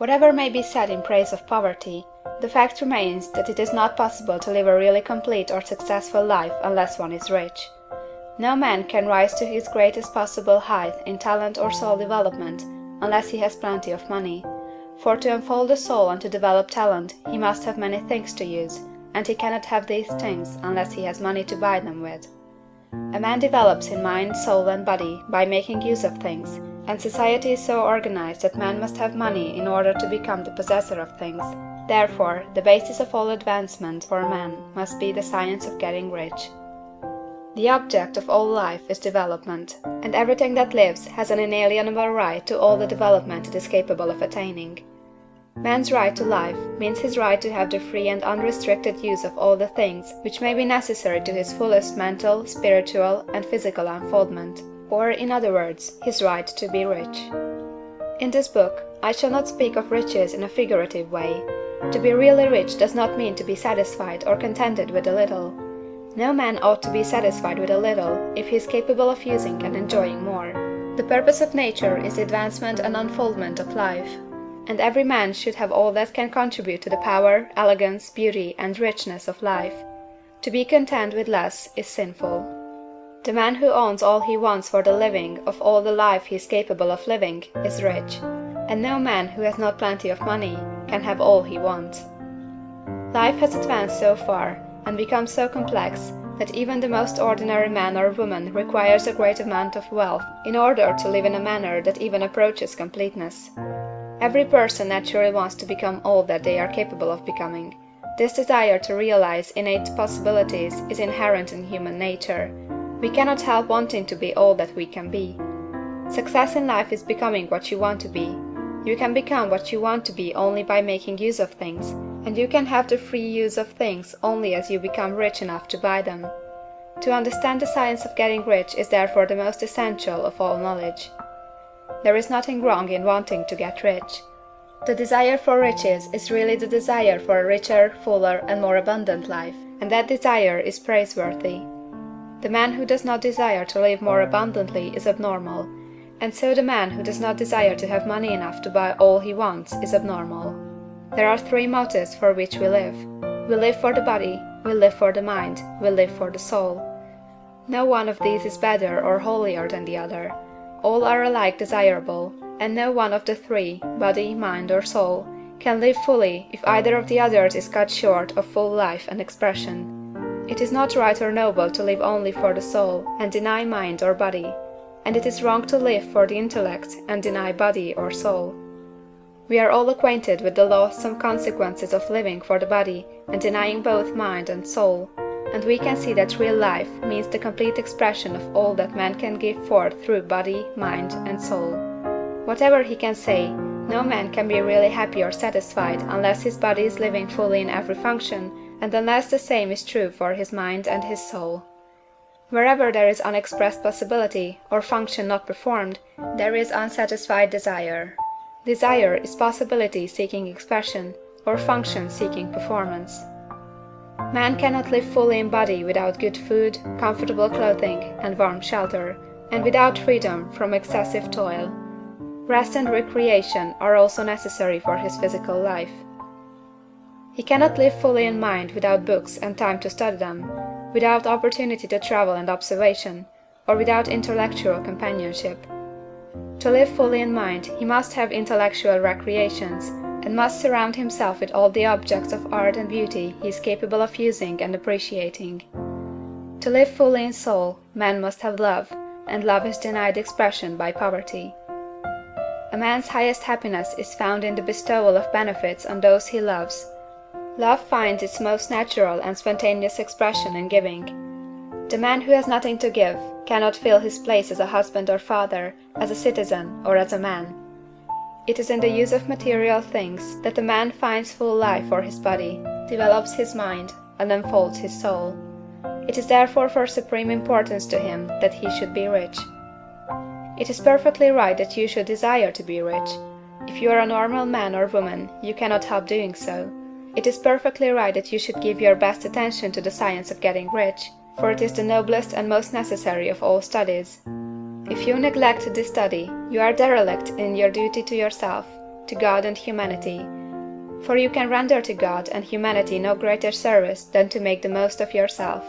Whatever may be said in praise of poverty, the fact remains that it is not possible to live a really complete or successful life unless one is rich. No man can rise to his greatest possible height in talent or soul development unless he has plenty of money, for to unfold the soul and to develop talent he must have many things to use, and he cannot have these things unless he has money to buy them with. A man develops in mind, soul, and body by making use of things, and society is so organized that man must have money in order to become the possessor of things. Therefore, the basis of all advancement for man must be the science of getting rich. The object of all life is development, and everything that lives has an inalienable right to all the development it is capable of attaining. Man's right to life means his right to have the free and unrestricted use of all the things which may be necessary to his fullest mental, spiritual, and physical unfoldment, or, in other words, his right to be rich. In this book, I shall not speak of riches in a figurative way. To be really rich does not mean to be satisfied or contented with a little. No man ought to be satisfied with a little if he is capable of using and enjoying more. The purpose of nature is the advancement and unfoldment of life, and every man should have all that can contribute to the power, elegance, beauty, and richness of life. To be content with less is sinful. The man who owns all he wants for the living of all the life he is capable of living is rich, and no man who has not plenty of money can have all he wants. Life has advanced so far, and become so complex, that even the most ordinary man or woman requires a great amount of wealth in order to live in a manner that even approaches completeness. Every person naturally wants to become all that they are capable of becoming. This desire to realize innate possibilities is inherent in human nature. We cannot help wanting to be all that we can be. Success in life is becoming what you want to be. You can become what you want to be only by making use of things, and you can have the free use of things only as you become rich enough to buy them. To understand the science of getting rich is therefore the most essential of all knowledge. There is nothing wrong in wanting to get rich. The desire for riches is really the desire for a richer, fuller, and more abundant life, and that desire is praiseworthy. The man who does not desire to live more abundantly is abnormal, and so the man who does not desire to have money enough to buy all he wants is abnormal. There are three motives for which we live. We live for the body, we live for the mind, we live for the soul. No one of these is better or holier than the other. All are alike desirable, and no one of the three, body, mind, or soul, can live fully if either of the others is cut short of full life and expression. It is not right or noble to live only for the soul and deny mind or body, and it is wrong to live for the intellect and deny body or soul. We are all acquainted with the loathsome consequences of living for the body and denying both mind and soul, and we can see that real life means the complete expression of all that man can give forth through body, mind, and soul. Whatever he can say, no man can be really happy or satisfied unless his body is living fully in every function, and unless the same is true for his mind and his soul. Wherever there is unexpressed possibility, or function not performed, there is unsatisfied desire. Desire is possibility seeking expression, or function seeking performance. Man cannot live fully in body without good food, comfortable clothing, and warm shelter, and without freedom from excessive toil. Rest and recreation are also necessary for his physical life. He cannot live fully in mind without books and time to study them, without opportunity to travel and observation, or without intellectual companionship. To live fully in mind, he must have intellectual recreations, and must surround himself with all the objects of art and beauty he is capable of using and appreciating. To live fully in soul, man must have love, and love is denied expression by poverty. A man's highest happiness is found in the bestowal of benefits on those he loves. Love finds its most natural and spontaneous expression in giving. The man who has nothing to give cannot fill his place as a husband or father, as a citizen, or as a man. It is in the use of material things that the man finds full life for his body, develops his mind, and unfolds his soul. It is therefore for supreme importance to him that he should be rich. It is perfectly right that you should desire to be rich. If you are a normal man or woman, you cannot help doing so. It is perfectly right that you should give your best attention to the science of getting rich, for it is the noblest and most necessary of all studies. If you neglect this study, you are derelict in your duty to yourself. to God and humanity; for you can render to God and humanity no greater service than to make the most of yourself.